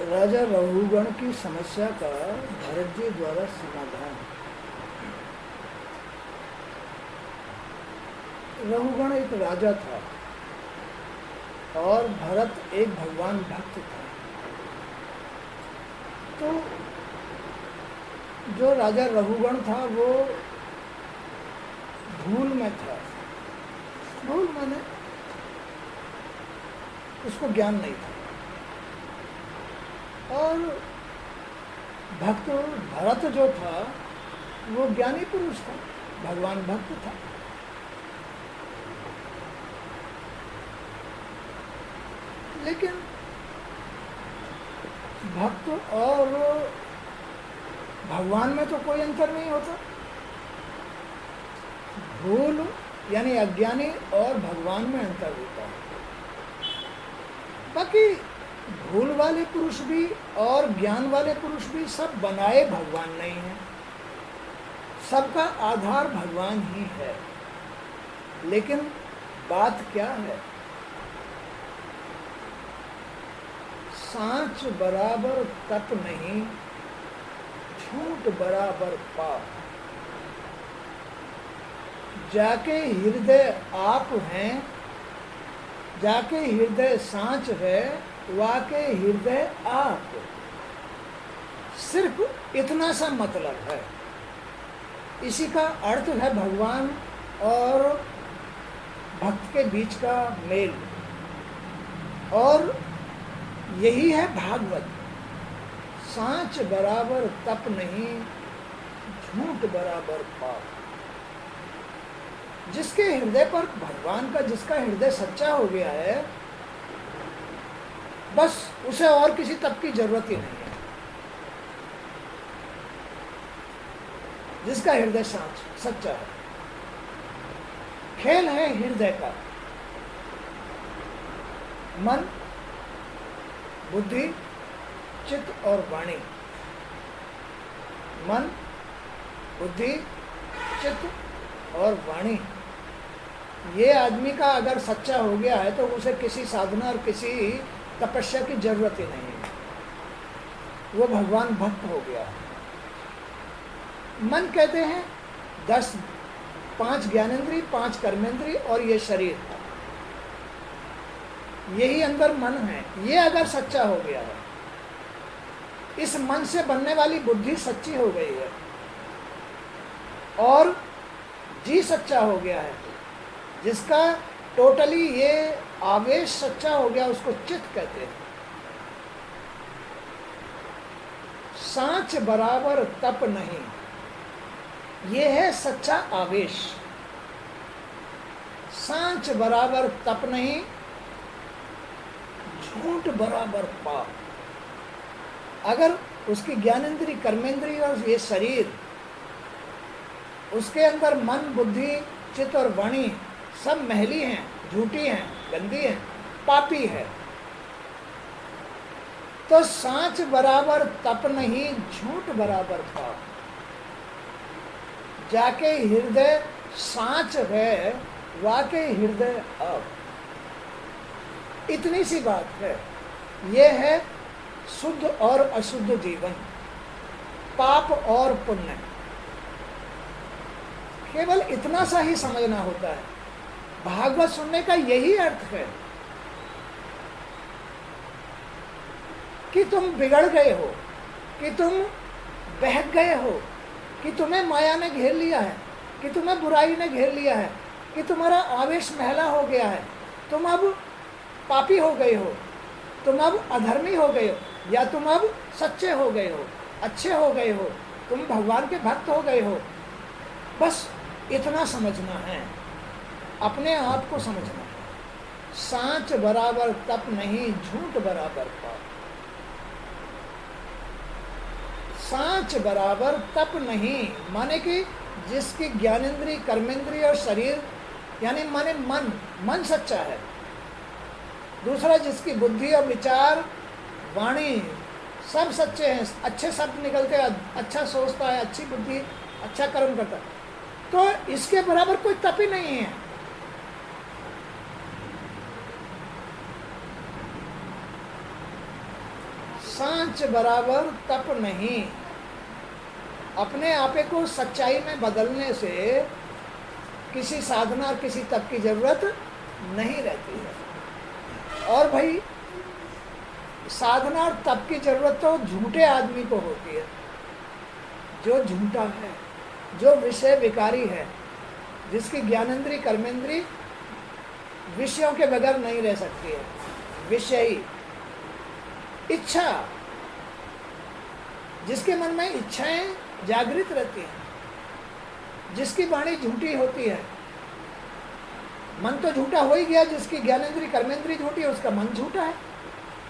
राजा रघुगण की समस्या का भरत जी द्वारा समाधान। रघुगण एक राजा था और भरत एक भगवान भक्त था। तो जो राजा रघुगण था वो भूल में था। भूल माने उसको ज्ञान नहीं था। और भक्त भरत जो था वो ज्ञानी पुरुष था, भगवान भक्त था। लेकिन भक्त और भगवान में तो कोई अंतर नहीं होता। भूल यानी अज्ञानी और भगवान में अंतर होता है। बाकी भूल वाले पुरुष भी और ज्ञान वाले पुरुष भी सब बनाए भगवान नहीं हैं। सबका आधार भगवान ही है। लेकिन बात क्या है? सांच बराबर तप नहीं, झूठ बराबर पाप। जाके हृदय आप हैं, जाके हृदय सांच है, वाके हृदय आप। सिर्फ इतना सा मतलब है। इसी का अर्थ है भगवान और भक्त के बीच का मेल। और यही है भागवत। सांच बराबर तप नहीं, झूठ बराबर पाप। जिसके हृदय पर भगवान का, जिसका हृदय सच्चा हो गया है, बस उसे और किसी तप की जरूरत ही नहीं है। जिसका हृदय सच्चा है। खेल है हृदय का। मन, बुद्धि, चित्त और वाणी। मन, बुद्धि, चित्त और वाणी। ये आदमी का अगर सच्चा हो गया है तो उसे किसी साधना और किसी तपस्या की जरूरत ही नहीं है। वो भगवान भक्त हो गया। मन कहते हैं 5 ज्ञानेंद्रिय, 5 कर्मेंद्रिय और ये शरीर, यही अंदर मन है। ये अगर सच्चा हो गया है, इस मन से बनने वाली बुद्धि सच्ची हो गई है और जी सच्चा हो गया है, जिसका टोटली ये आवेश सच्चा हो गया, उसको चित्त कहते हैं। सांच बराबर तप नहीं, ये है सच्चा आवेश। सांच बराबर तप नहीं, झूठ बराबर पाप। अगर उसकी ज्ञानेंद्रिय, कर्मेंद्रिय और ये शरीर, उसके अंदर मन, बुद्धि, चित्त और वाणी सब महली हैं, झूठी हैं, गंदी हैं, पापी है, तो सांच बराबर तप नहीं, झूठ बराबर पाप। जाके हृदय सांच है, वाके हृदय अब। इतनी सी बात है। ये है शुद्ध और अशुद्ध जीवन, पाप और पुण्य। केवल इतना सा ही समझना होता है। भागवत सुनने का यही अर्थ है कि तुम बिगड़ गए हो, कि तुम बहक गए हो, कि तुम्हें माया ने घेर लिया है, कि तुम्हें बुराई ने घेर लिया है, कि तुम्हारा आवेश महला हो गया है, तुम अब पापी हो गए हो, तुम अब अधर्मी हो गए हो, या तुम अब सच्चे हो गए हो, अच्छे हो गए हो, तुम भगवान के भक्त हो गए हो। बस इतना समझना है, अपने आप को समझना है। सांच बराबर तप नहीं, झूठ बराबर पाप। सांच बराबर तप नहीं माने कि जिसकी ज्ञानेंद्रिय, कर्मेंद्रिय और शरीर यानी माने मन सच्चा है। दूसरा, जिसकी बुद्धि और विचार, वाणी सब सच्चे हैं, अच्छे शब्द निकलते हैं, अच्छा सोचता है, अच्छी बुद्धि, अच्छा कर्म करता है, तो इसके बराबर कोई तप ही नहीं है। सांच बराबर तप नहीं। अपने आपे को सच्चाई में बदलने से किसी साधना और किसी तप की जरूरत नहीं रहती है। और भाई साधना और तप की जरूरत तो झूठे आदमी को होती है, जो झूठा है, जो विषय विकारी है, जिसकी ज्ञानेंद्री कर्मेंद्री विषयों के बगैर नहीं रह सकती है। विषयी इच्छा, जिसके मन में इच्छाएं जागृत रहती हैं, जिसकी वाणी झूठी होती है। मन तो झूठा हो ही गया, जिसकी ज्ञानेंद्री कर्मेंद्री झूठी है उसका मन झूठा है,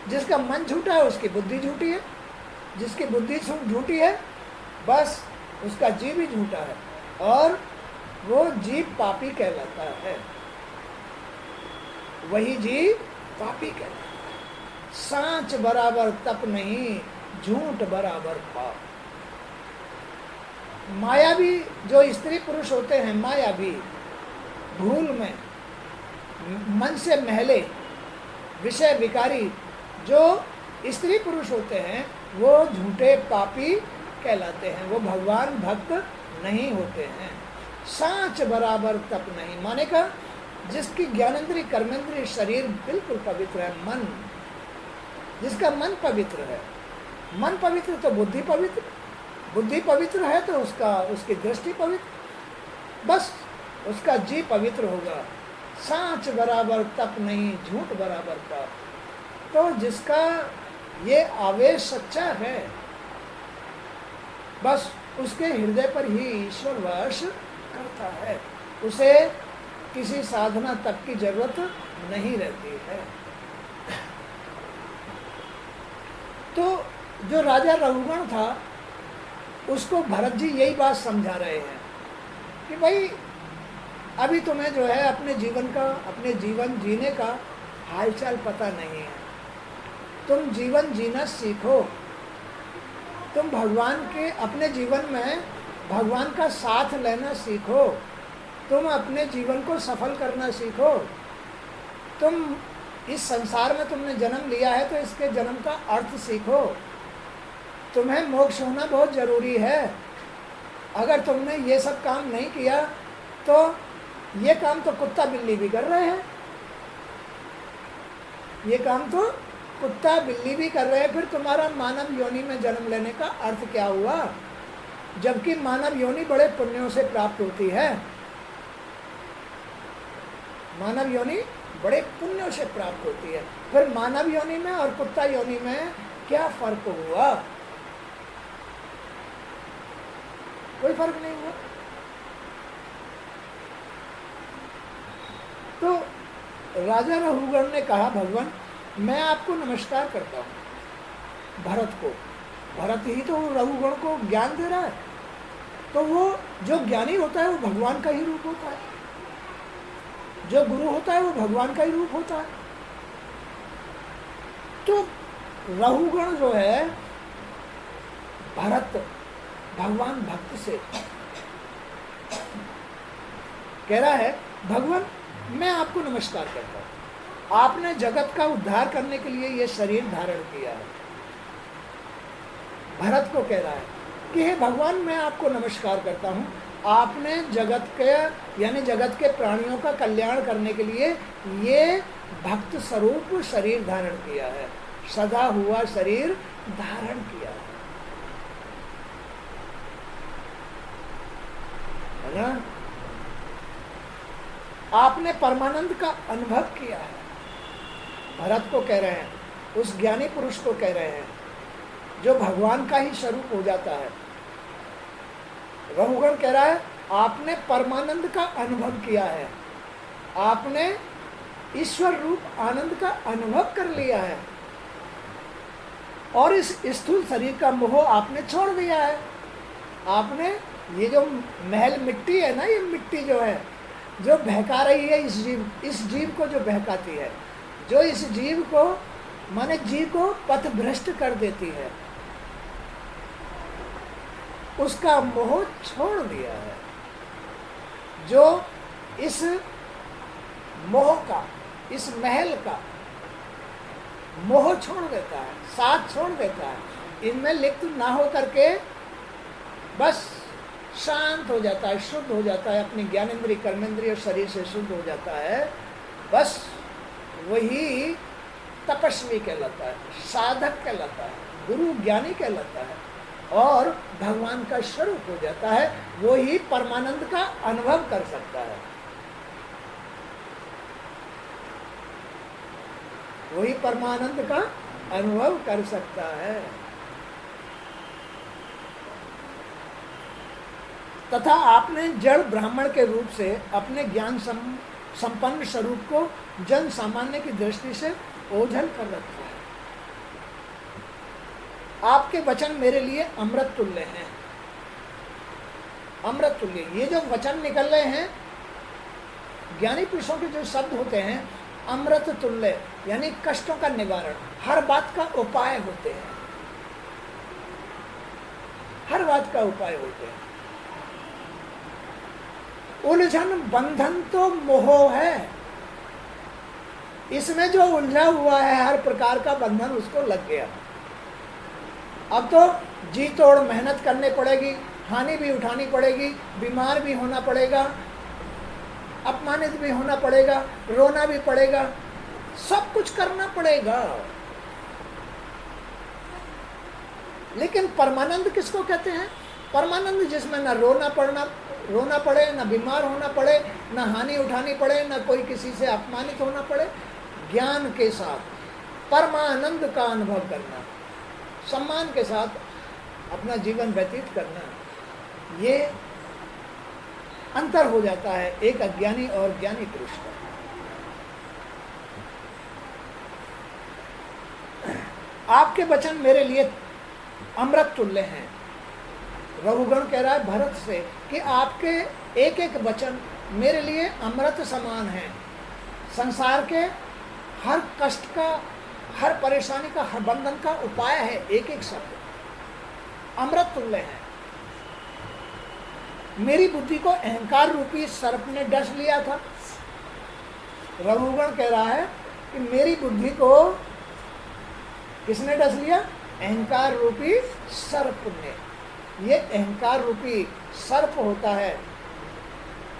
जिसका मन झूठा है उसकी बुद्धि झूठी है, जिसकी बुद्धि झूठी है बस उसका जीव ही झूठा है, और वो जीव पापी कहलाता है, वही जीव पापी कहलाता है। सांच बराबर तप नहीं, झूठ बराबर पाप। मायावी जो स्त्री पुरुष होते हैं, मायावी, भूल में मन से महले, विषय विकारी जो स्त्री पुरुष होते हैं, वो झूठे पापी कहलाते हैं, वो भगवान भक्त नहीं होते हैं। सांच बराबर तप नहीं, माने का जिसकी ज्ञानेंद्री कर्मेंद्री शरीर बिल्कुल पवित्र है, मन, जिसका मन पवित्र है, मन पवित्र तो बुद्धि पवित्र, बुद्धि पवित्र है तो उसकी दृष्टि पवित्र, बस उसका जी पवित्र होगा। सांच बराबर तप नहीं, झूठ बराबर पाप। तो जिसका ये आवेश सच्चा है, बस उसके हृदय पर ही ईश्वर वास करता है, उसे किसी साधना तप की जरूरत नहीं रहती है। तो जो राजा रघुगण था, उसको भरत जी यही बात समझा रहे हैं कि भाई अभी तुम्हें जो है अपने जीवन जीने का हालचाल पता नहीं है, तुम जीवन जीना सीखो, तुम भगवान के अपने जीवन में भगवान का साथ लेना सीखो, तुम अपने जीवन को सफल करना सीखो। तुम इस संसार में तुमने जन्म लिया है तो इसके जन्म का अर्थ सीखो। तुम्हें मोक्ष होना बहुत ज़रूरी है। अगर तुमने ये सब काम नहीं किया तो ये काम तो कुत्ता बिल्ली भी कर रहे हैं, ये काम तो कुत्ता बिल्ली भी कर रहे हैं, फिर तुम्हारा मानव योनि में जन्म लेने का अर्थ क्या हुआ? जबकि मानव योनि बड़े पुण्यों से प्राप्त होती है, मानव योनि बड़े पुण्यों से प्राप्त होती है। फिर मानव योनि में और कुत्ता योनि में क्या फर्क हुआ? कोई फर्क नहीं हुआ। तो राजा रघुगण ने कहा, भगवान मैं आपको नमस्कार करता हूँ। भरत को, भरत ही तो रघुगण को ज्ञान दे रहा है, तो वो जो ज्ञानी होता है वो भगवान का ही रूप होता है, जो गुरु होता है वो भगवान का ही रूप होता है। तो रघुगण जो है, भरत भगवान भक्त से कह रहा है, भगवान मैं आपको नमस्कार करता हूँ, आपने जगत का उद्धार करने के लिए ये शरीर धारण किया है। भरत को कह रहा है कि हे भगवान मैं आपको नमस्कार करता हूँ, आपने जगत के यानी जगत के प्राणियों का कल्याण करने के लिए ये भक्त स्वरूप शरीर धारण किया है, सदा हुआ शरीर धारण किया है ना। आपने परमानंद का अनुभव किया है। भरत को कह रहे हैं, उस ज्ञानी पुरुष को कह रहे हैं जो भगवान का ही स्वरूप हो जाता है। रघुगण कह रहा है आपने परमानंद का अनुभव किया है, आपने ईश्वर रूप आनंद का अनुभव कर लिया है, और इस स्थूल शरीर का मोह आपने छोड़ दिया है। आपने ये जो महल मिट्टी है ना, ये मिट्टी जो है जो बहका रही है इस जीव को, जो बहकाती है, जो इस जीव को माने जीव को पथ भ्रष्ट कर देती है, उसका मोह छोड़ दिया है। जो इस मोह का, इस महल का, मोह छोड़ देता है, साथ छोड़ देता है, इनमें लिप्त ना हो करके बस शांत हो जाता है, शुद्ध हो जाता है, अपनी ज्ञानेंद्रिय कर्मेंद्रिय और शरीर से शुद्ध हो जाता है, बस वही तपस्वी कहलाता है, साधक कहलाता है, गुरु ज्ञानी कहलाता है और भगवान का स्वरूप हो जाता है। वो ही परमानंद का अनुभव कर सकता है, वही परमानंद का अनुभव कर सकता है। तथा आपने जड़ ब्राह्मण के रूप से अपने ज्ञान संपन्न स्वरूप को जन सामान्य की दृष्टि से ओझल कर रखा है। आपके वचन मेरे लिए अमृत तुल्य हैं, अमृत तुल्य। ये जो वचन निकल रहे हैं ज्ञानी पुरुषों के जो शब्द होते हैं, अमृत तुल्य यानी कष्टों का निवारण, हर बात का उपाय होते हैं, हर बात का उपाय होते हैं। उलझन बंधन तो मोह है, इसमें जो उलझा हुआ है हर प्रकार का बंधन उसको लग गया। अब तो जी तोड़ मेहनत करनी पड़ेगी, हानि भी उठानी पड़ेगी, बीमार भी होना पड़ेगा, अपमानित भी होना पड़ेगा, रोना भी पड़ेगा, सब कुछ करना पड़ेगा। लेकिन परमानंद किसको कहते हैं? परमानंद जिसमें न रोना पड़े, न बीमार होना पड़े, न हानि उठानी पड़े, न कोई किसी से अपमानित होना पड़े, ज्ञान के साथ परमानंद का अनुभव करना, सम्मान के साथ अपना जीवन व्यतीत करना, ये अंतर हो जाता है एक अज्ञानी और ज्ञानी पुरुष का। आपके वचन मेरे लिए अमृत तुल्य हैं। रघुगण कह रहा है भरत से कि आपके एक एक वचन मेरे लिए अमृत समान है। संसार के हर कष्ट का, हर परेशानी का, हर बंधन का उपाय है एक एक शब्द, अमृत तुल्य है। मेरी बुद्धि को अहंकार रूपी सर्प ने डस लिया था। रघुगण कह रहा है कि मेरी बुद्धि को किसने डस लिया? अहंकार रूपी सर्प ने। ये अहंकार रूपी सर्प होता है,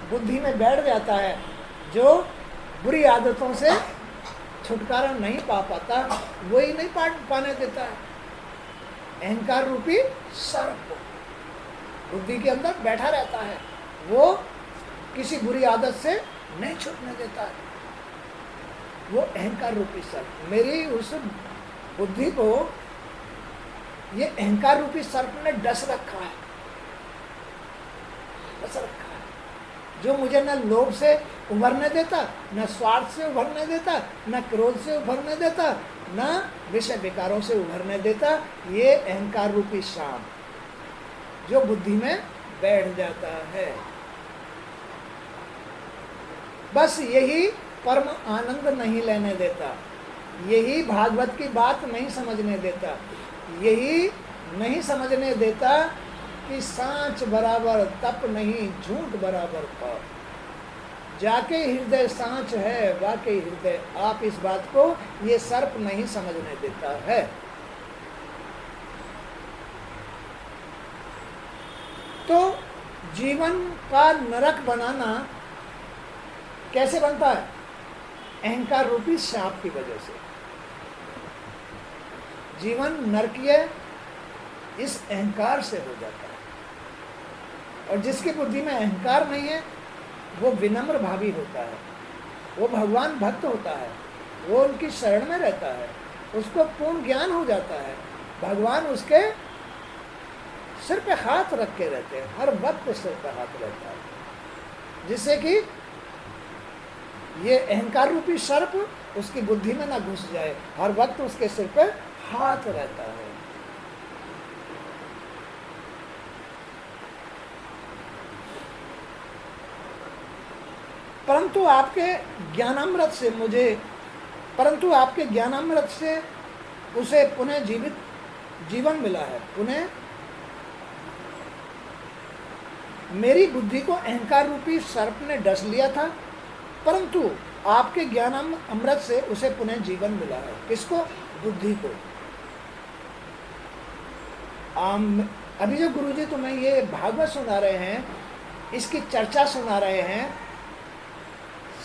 बुद्धि में बैठ जाता है, जो बुरी आदतों से छुटकारा नहीं पा पाता, वही नहीं पाने देता है। अहंकार रूपी सर्प बुद्धि के अंदर बैठा रहता है, वो किसी बुरी आदत से नहीं छूटने देता है, वो अहंकार रूपी सर्प। मेरी उस बुद्धि को ये अहंकार रूपी सर्प ने डस रखा है, डस रखा है, जो मुझे न लोभ से उभरने देता, न स्वार्थ से उभरने देता, न क्रोध से उभरने देता, न विषय विकारों से उभरने देता। ये अहंकार रूपी सांप जो बुद्धि में बैठ जाता है, बस यही परम आनंद नहीं लेने देता, यही भागवत की बात नहीं समझने देता, यही नहीं समझने देता कि सांच बराबर तप नहीं, झूठ बराबर पाप। जाके हृदय सांच है, वाकई हृदय। आप इस बात को ये सर्प नहीं समझने देता है। तो जीवन का नरक बनाना कैसे बनता है? अहंकार रूपी सांप की वजह से। जीवन नरकीय इस अहंकार से हो जाता है। और जिसकी बुद्धि में अहंकार नहीं है वो विनम्र भावी होता है, वो भगवान भक्त होता है, वो उनकी शरण में रहता है, उसको पूर्ण ज्ञान हो जाता है। भगवान उसके सिर पे हाथ रख के रहते हैं, हर वक्त सिर पे हाथ रहता है, जिससे कि ये अहंकार रूपी सर्प उसकी बुद्धि में ना घुस जाए, हर वक्त उसके सिर पे हाथ रहता है। परंतु आपके ज्ञानामृत से उसे पुनः जीवन मिला है। पुनः मेरी बुद्धि को अहंकार रूपी सर्प ने डस लिया था, परंतु आपके ज्ञानामृत से उसे पुनः जीवन मिला है। किसको? बुद्धि को। अभी जो गुरुजी तुम्हें ये भागवत सुना रहे हैं, इसकी चर्चा सुना रहे हैं,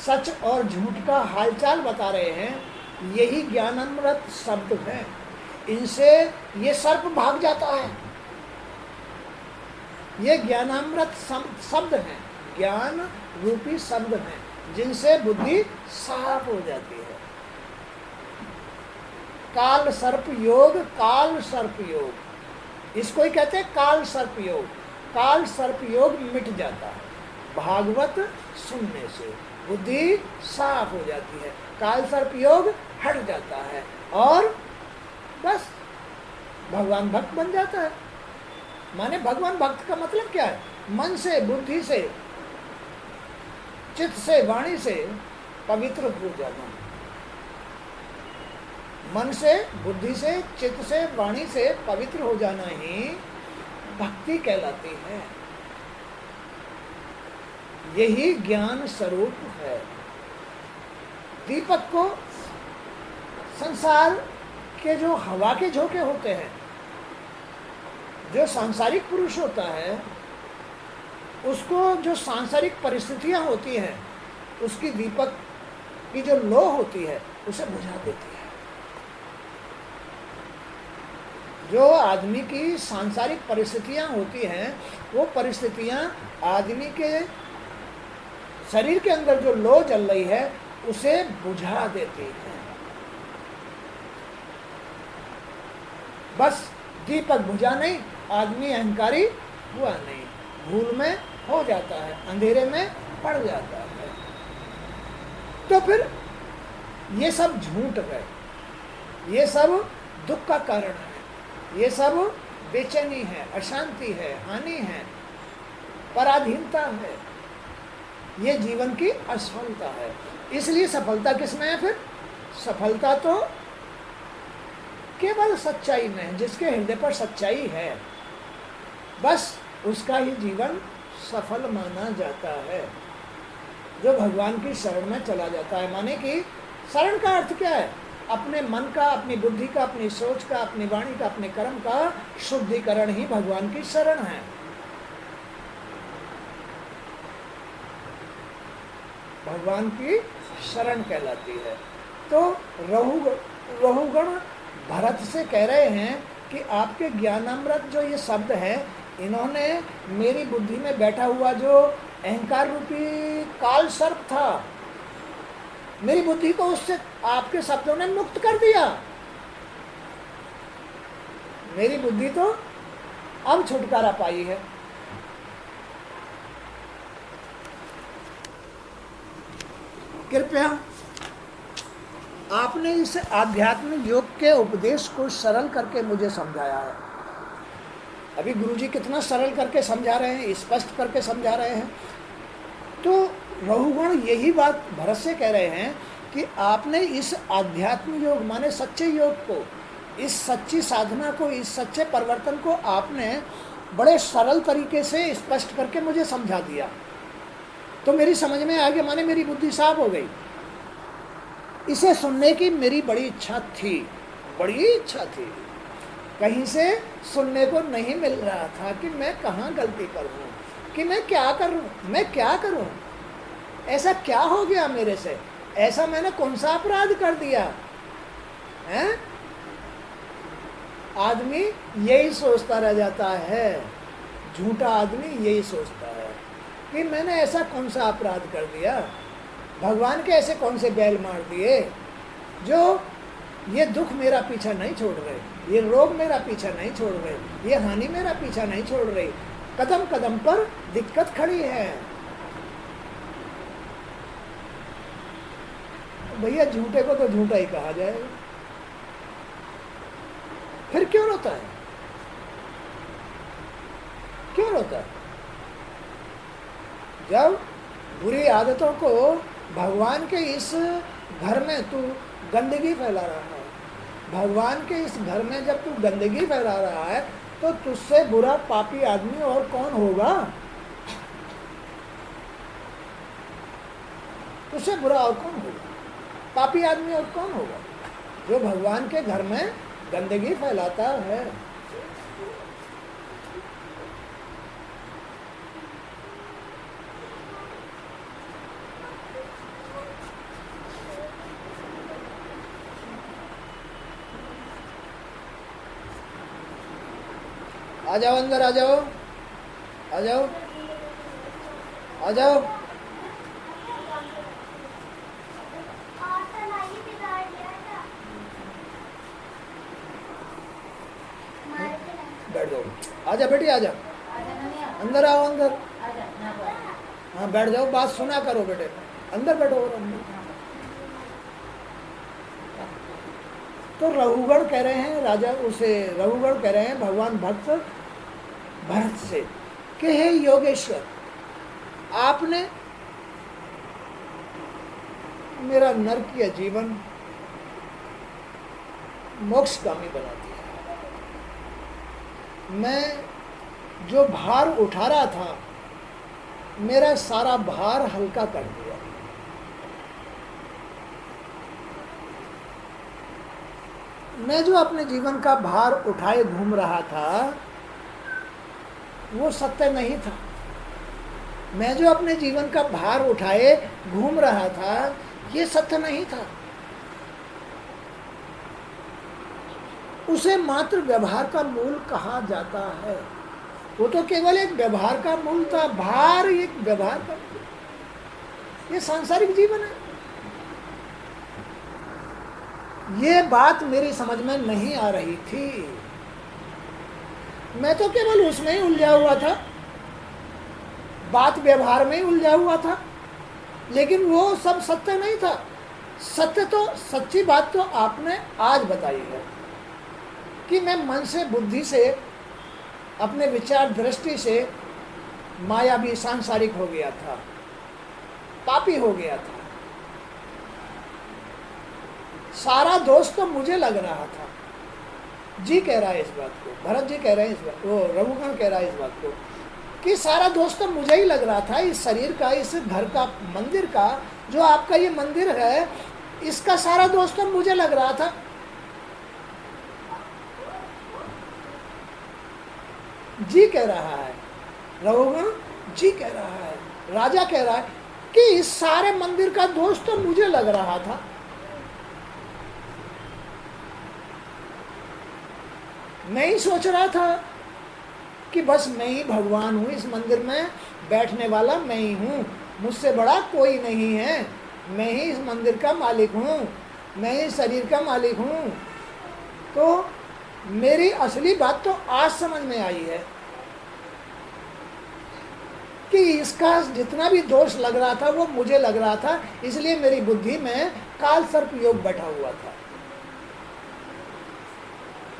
सच और झूठ का हालचाल बता रहे हैं, यही ज्ञानामृत शब्द हैं। इनसे ये सर्प भाग जाता है। ये ज्ञानामृत शब्द हैं, ज्ञान रूपी शब्द हैं, जिनसे बुद्धि साफ हो जाती है। काल सर्प योग, काल सर्प योग, इसको ही कहते हैं काल सर्प योग। काल सर्प योग मिट जाता है भागवत सुनने से, बुद्धि साफ हो जाती है, काल सर्प योग हट जाता है और बस भगवान भक्त बन जाता है। माने भगवान भक्त का मतलब क्या है? मन से, बुद्धि से, चित्त से, वाणी से पवित्र हो जाना। मन से, बुद्धि से, चित्त से, वाणी से पवित्र हो जाना ही भक्ति कहलाती है। यही ज्ञान स्वरूप है। दीपक को संसार के जो हवा के झोंके होते हैं, जो सांसारिक पुरुष होता है, उसको जो सांसारिक परिस्थितियां होती हैं, उसकी दीपक की जो लो होती है उसे बुझा देती है। जो आदमी की सांसारिक परिस्थितियां होती हैं, वो परिस्थितियां आदमी के शरीर के अंदर जो लो जल रही है उसे बुझा देती है। बस दीपक बुझा नहीं, आदमी अहंकारी हुआ नहीं, भूल में हो जाता है, अंधेरे में पड़ जाता है। तो फिर ये सब झूठ है, ये सब दुख का कारण है, ये सब बेचैनी है, अशांति है, हानि है, पराधीनता है, ये जीवन की असफलता है। इसलिए सफलता किसमें है? फिर सफलता तो केवल सच्चाई में है। जिसके हृदय पर सच्चाई है, बस उसका ही जीवन सफल माना जाता है। जो भगवान की शरण में चला जाता है, माने कि शरण का अर्थ क्या है? अपने मन का, अपनी बुद्धि का, अपनी सोच का, अपनी वाणी का, अपने कर्म का शुद्धिकरण ही भगवान की शरण है। भगवान की शरण कहलाती है। तो रहुगण भरत से कह रहे हैं कि आपके ज्ञानामृत जो ये शब्द है, इन्होंने मेरी बुद्धि में बैठा हुआ जो अहंकार रूपी काल सर्प था, मेरी बुद्धि को उससे आपके शब्दों ने मुक्त कर दिया। मेरी बुद्धि तो अब छुटकारा पाई है। कृपया आपने इस आध्यात्मिक योग के उपदेश को सरल करके मुझे समझाया है। अभी गुरुजी कितना सरल करके समझा रहे हैं, स्पष्ट करके समझा रहे हैं। तो रहुगण यही बात भरत से कह रहे हैं कि आपने इस आध्यात्मिक योग माने सच्चे योग को, इस सच्ची साधना को, इस सच्चे परिवर्तन को आपने बड़े सरल तरीके से स्पष्ट करके मुझे समझा दिया। तो मेरी समझ में आ गया, माने मेरी बुद्धि साफ हो गई। इसे सुनने की मेरी बड़ी इच्छा थी, बड़ी इच्छा थी। कहीं से सुनने को नहीं मिल रहा था कि मैं कहाँ गलती करूँ, कि मैं क्या करूँ, मैं क्या करूँ, ऐसा क्या हो गया मेरे से, ऐसा मैंने कौन सा अपराध कर दिया है? आदमी यही सोचता रह जाता है, झूठा आदमी यही सोचता है कि मैंने ऐसा कौन सा अपराध कर दिया, भगवान के ऐसे कौन से बैल मार दिए जो ये दुख मेरा पीछा नहीं छोड़ रहे, ये रोग मेरा पीछा नहीं छोड़ रहे, ये हानि मेरा पीछा नहीं छोड़ रही, कदम कदम पर दिक्कत खड़ी है। भैया झूठे को तो झूठा ही कहा जाएगा। फिर क्यों रोता है? क्यों रोता है? जब बुरी आदतों को भगवान के इस घर में तू गंदगी फैला रहा है, भगवान के इस घर में जब तू गंदगी फैला रहा है, तो तुझसे बुरा पापी आदमी और कौन होगा? तुझसे बुरा और कौन होगा? पापी आदमी और कौन होगा? जो भगवान के घर में गंदगी फैलाता है। आ जाओ अंदर, आ जाओ, आ जाओ, आ जाओ। बैठ जाओ, आजा बेटी आजा, अंदर आओ, अंदर। हाँ बैठ जाओ, बात सुना करो बेटे, अंदर बैठो और अंदर। तो रघुगण कह रहे हैं, राजा उसे रघुगण कह रहे हैं भगवान भक्त भरत से कि हे योगेश्वर, आपने मेरा नरकीय जीवन मोक्षगामी बना दिया। मैं जो भार उठा रहा था, मेरा सारा भार हल्का कर दिया। मैं जो अपने जीवन का भार उठाए घूम रहा था, वो सत्य नहीं था। मैं जो अपने जीवन का भार उठाए घूम रहा था, ये सत्य नहीं था। उसे मात्र व्यवहार का मूल कहा जाता है। वो तो केवल एक व्यवहार का मूल था। भार एक व्यवहार का, ये सांसारिक जीवन है। ये बात मेरी समझ में नहीं आ रही थी। मैं तो केवल उसमें ही उलझा हुआ था, बात व्यवहार में ही उलझा हुआ था, लेकिन वो सब सत्य नहीं था। सत्य तो, सच्ची बात तो आपने आज बताई है कि मैं मन से, बुद्धि से, अपने विचार दृष्टि से मायावी सांसारिक हो गया था, पापी हो गया था। सारा दोष तो मुझे लग रहा था। जी कह रहा है इस बात को, भरत जी कह रहे हैं इस बात को, रघुगण कह रहा है इस बात को कि सारा दोष तो मुझे ही लग रहा था। इस शरीर का, इस घर का, मंदिर का, जो आपका ये मंदिर है, इसका सारा दोष तो मुझे लग रहा था। जी कह रहा है रघुगण, जी कह रहा है, राजा कह रहा है कि इस सारे मंदिर का दोष तो मुझे लग रहा था। मैं ही सोच रहा था कि बस मैं ही भगवान हूँ, इस मंदिर में बैठने वाला मैं ही हूँ, मुझसे बड़ा कोई नहीं है, मैं ही इस मंदिर का मालिक हूँ, मैं ही शरीर का मालिक हूँ। तो मेरी असली बात तो आज समझ में आई है कि इसका जितना भी दोष लग रहा था वो मुझे लग रहा था, इसलिए मेरी बुद्धि में काल सर्प योग बैठा हुआ था।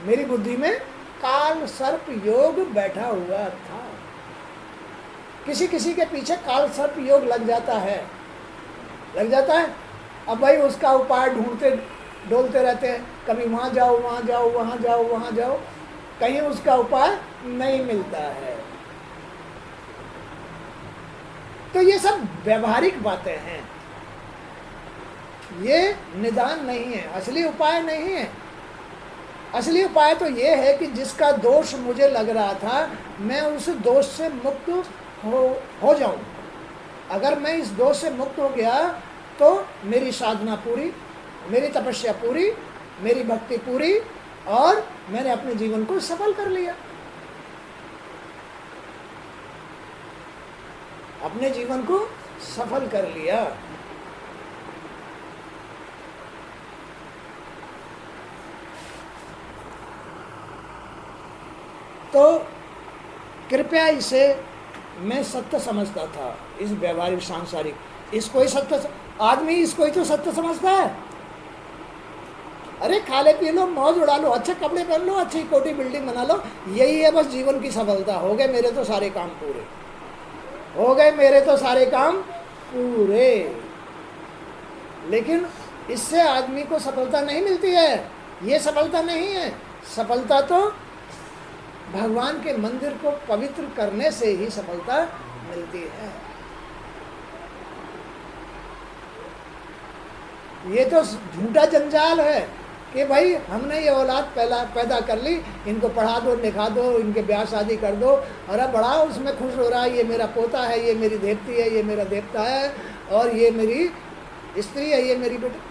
मेरी बुद्धि में काल सर्प योग बैठा हुआ था। किसी किसी के पीछे काल सर्प योग लग जाता है, लग जाता है। अब भाई उसका उपाय ढूंढते डोलते रहते हैं, कभी वहाँ जाओ, वहाँ जाओ, वहाँ जाओ, वहाँ जाओ, कहीं उसका उपाय नहीं मिलता है। तो ये सब व्यवहारिक बातें हैं, ये निदान नहीं है, असली उपाय नहीं है। असली उपाय तो ये है कि जिसका दोष मुझे लग रहा था, मैं उस दोष से मुक्त हो जाऊं। अगर मैं इस दोष से मुक्त हो गया तो मेरी साधना पूरी, मेरी तपस्या पूरी, मेरी भक्ति पूरी, और मैंने अपने जीवन को सफल कर लिया। अपने जीवन को सफल कर लिया। तो कृपया इसे मैं सत्य समझता था, इस व्यवहारिक सांसारिक, इसको ही सत्य, आदमी इसको ही तो सत्य समझता है। अरे खा ले पी लो, मौज उड़ा लो, अच्छे कपड़े पहन लो, अच्छी कोठी बिल्डिंग बना लो, यही है बस जीवन की सफलता। हो गए मेरे तो सारे काम पूरे, हो गए मेरे तो सारे काम पूरे। लेकिन इससे आदमी को सफलता नहीं मिलती है, ये सफलता नहीं है। सफलता तो भगवान के मंदिर को पवित्र करने से ही सफलता मिलती है। ये तो झूठा जंजाल है कि भाई हमने ये औलाद पैदा कर ली, इनको पढ़ा दो, लिखा दो, इनके ब्याह शादी कर दो, अरे बड़ा उसमें खुश हो रहा है, ये मेरा पोता है, ये मेरी देवती है, ये मेरा देवता है, और ये मेरी स्त्री है, ये मेरी बेटी।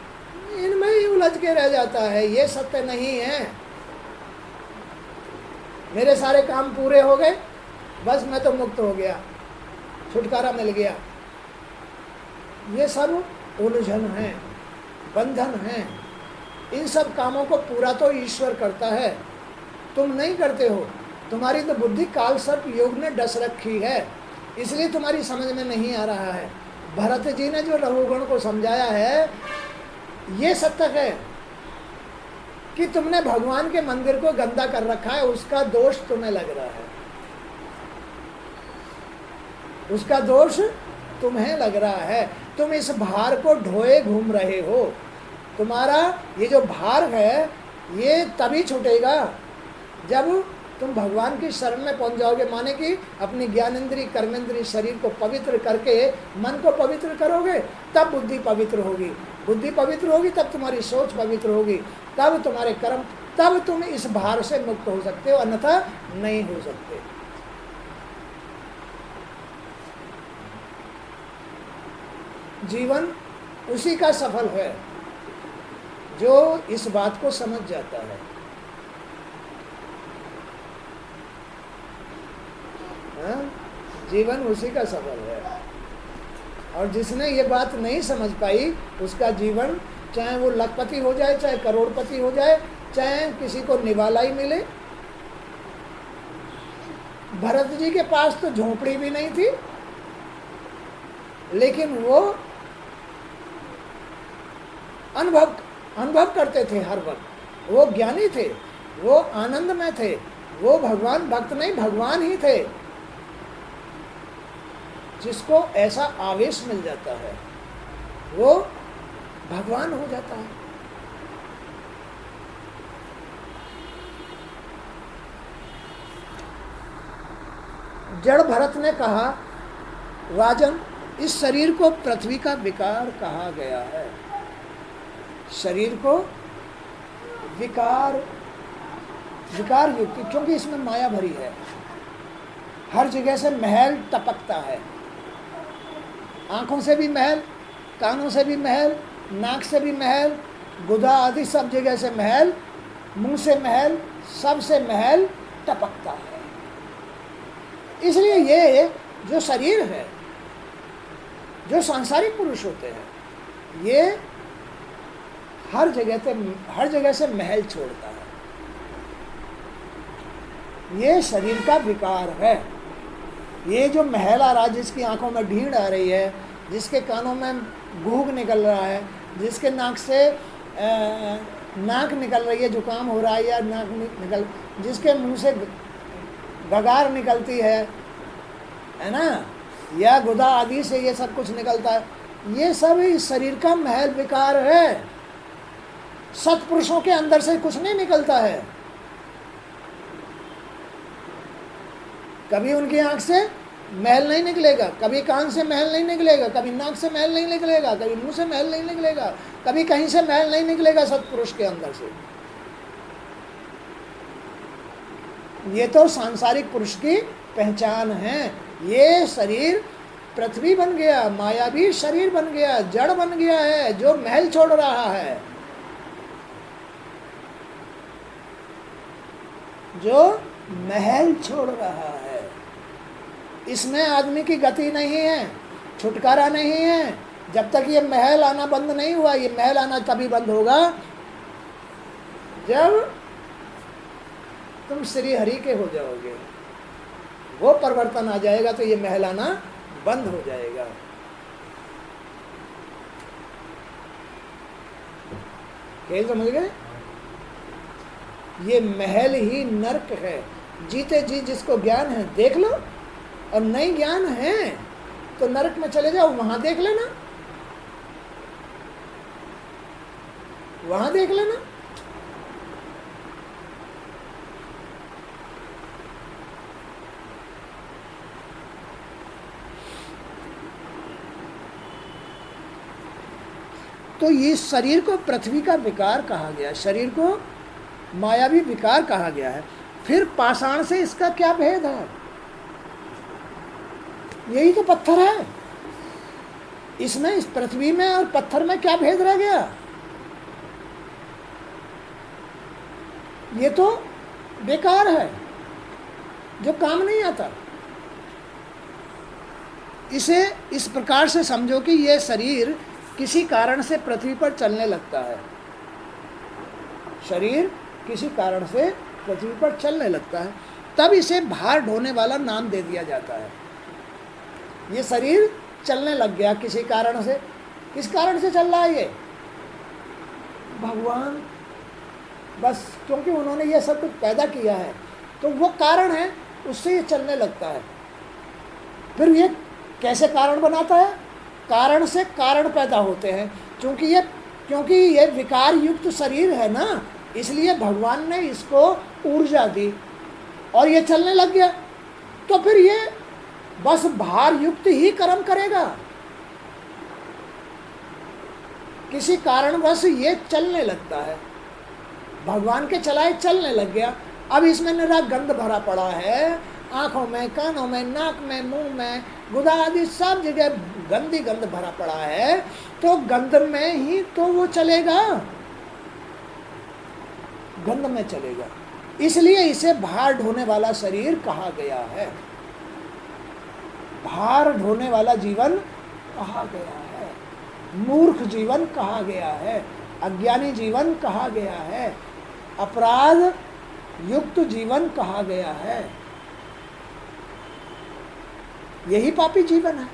इनमें ही उलझ के रह जाता है। ये सत्य नहीं है। मेरे सारे काम पूरे हो गए, बस मैं तो मुक्त हो गया, छुटकारा मिल गया। ये सब उलझन है, बंधन है। इन सब कामों को पूरा तो ईश्वर करता है, तुम नहीं करते हो। तुम्हारी तो बुद्धि काल सर्प योग ने डस रखी है, इसलिए तुम्हारी समझ में नहीं आ रहा है। भरत जी ने जो रघुगण को समझाया है, ये सत्य है कि तुमने भगवान के मंदिर को गंदा कर रखा है, उसका दोष तुम्हें लग रहा है, उसका दोष तुम्हें लग रहा है। तुम इस भार को ढोए घूम रहे हो। तुम्हारा ये जो भार है, ये तभी छूटेगा जब तुम भगवान की शरण में पहुंच जाओगे। माने कि अपनी ज्ञानेंद्री, कर्मेंद्री, शरीर को पवित्र करके मन को पवित्र करोगे, तब बुद्धि पवित्र होगी। बुद्धि पवित्र होगी तब तुम्हारी सोच पवित्र होगी, तब तुम्हारे कर्म, तब तुम इस भार से मुक्त हो सकते हो, अन्यथा नहीं हो सकते। जीवन उसी का सफल है जो इस बात को समझ जाता है। हाँ? जीवन उसी का सफल है। और जिसने ये बात नहीं समझ पाई, उसका जीवन चाहे वो लखपति हो जाए, चाहे करोड़पति हो जाए, चाहे किसी को निवाला ही मिले। भरत जी के पास तो झोपड़ी भी नहीं थी, लेकिन वो अनुभव करते थे हर वक्त। वो ज्ञानी थे, वो आनंद में थे, वो भगवान भक्त नहीं, भगवान ही थे। जिसको ऐसा आवेश मिल जाता है, वो भगवान हो जाता है। जड़ भरत ने कहा, राजन, इस शरीर को पृथ्वी का विकार कहा गया है। शरीर को विकार युक्त, क्योंकि इसमें माया भरी है। हर जगह से महल टपकता है, आंखों से भी महल, कानों से भी महल, नाक से भी महल, गुदा आदि सब जगह से महल, मुंह से महल, सब से महल टपकता है। इसलिए ये जो शरीर है, जो सांसारिक पुरुष होते हैं, ये हर जगह से महल छोड़ता है। ये शरीर का विकार है। ये जो महल आ रहा है, जिसकी आंखों में ढींड आ रही है, जिसके कानों में घूघ निकल रहा है, जिसके नाक से नाक निकल रही है, जुकाम हो रहा है या नाक निकल, जिसके मुंह से गगार निकलती है ना, या गुदा आदि से ये सब कुछ निकलता है, ये सब इस शरीर का महल विकार है। सत्पुरुषों के अंदर से कुछ नहीं निकलता है। कभी उनकी आंख से महल नहीं निकलेगा, कभी कान से महल नहीं निकलेगा, कभी नाक से महल नहीं निकलेगा, कभी मुंह से महल नहीं निकलेगा, कभी कहीं से महल नहीं निकलेगा सत्पुरुष के अंदर से। ये तो सांसारिक पुरुष की पहचान है। ये शरीर पृथ्वी बन गया, मायावी शरीर बन गया, जड़ बन गया है, जो महल छोड़ रहा है, जो महल छोड़ रहा है। इसमें आदमी की गति नहीं है, छुटकारा नहीं है, जब तक ये महल आना बंद नहीं हुआ। ये महल आना तभी बंद होगा जब तुम श्री हरि के हो जाओगे, वो परिवर्तन आ जाएगा तो ये महल आना बंद हो जाएगा। क्या समझ गए? ये महल ही नरक है। जीते जी जिसको ज्ञान है देख लो, और नहीं ज्ञान है तो नरक में चले जाओ, वहां देख लेना, वहां देख लेना। तो ये शरीर को पृथ्वी का विकार कहा गया, शरीर को मायावी विकार कहा गया है। फिर पाषाण से इसका क्या भेद है? यही तो पत्थर है, इसमें, इस पृथ्वी में और पत्थर में क्या भेद रह गया? ये तो बेकार है, जो काम नहीं आता। इसे इस प्रकार से समझो कि यह शरीर किसी कारण से पृथ्वी पर चलने लगता है, शरीर किसी कारण से पृथ्वी पर चलने लगता है, तब इसे भार ढोने वाला नाम दे दिया जाता है। ये शरीर चलने लग गया किसी कारण से। किस कारण से चल रहा है ये? भगवान, बस क्योंकि उन्होंने ये सब कुछ पैदा किया है, तो वो कारण है, उससे ये चलने लगता है। फिर ये कैसे कारण बनाता है? कारण से कारण पैदा होते हैं। क्योंकि ये विकार युक्त शरीर है ना, इसलिए भगवान ने इसको ऊर्जा दी और ये चलने लग गया। तो फिर ये बस भार युक्त ही कर्म करेगा। किसी कारणवश ये चलने लगता है, भगवान के चलाए चलने लग गया। अब इसमें निरा गंध भरा पड़ा है, आंखों में, कानों में, नाक में, मुंह में, गुदा आदि सब जगह गंदी गंध भरा पड़ा है, तो गंध में ही तो वो चलेगा, गंध में चलेगा। इसलिए इसे भार ढोने वाला शरीर कहा गया है, भार ढोने वाला जीवन कहा गया है, मूर्ख जीवन कहा गया है, अज्ञानी जीवन कहा गया है, अपराध युक्त जीवन कहा गया है। यही पापी जीवन है,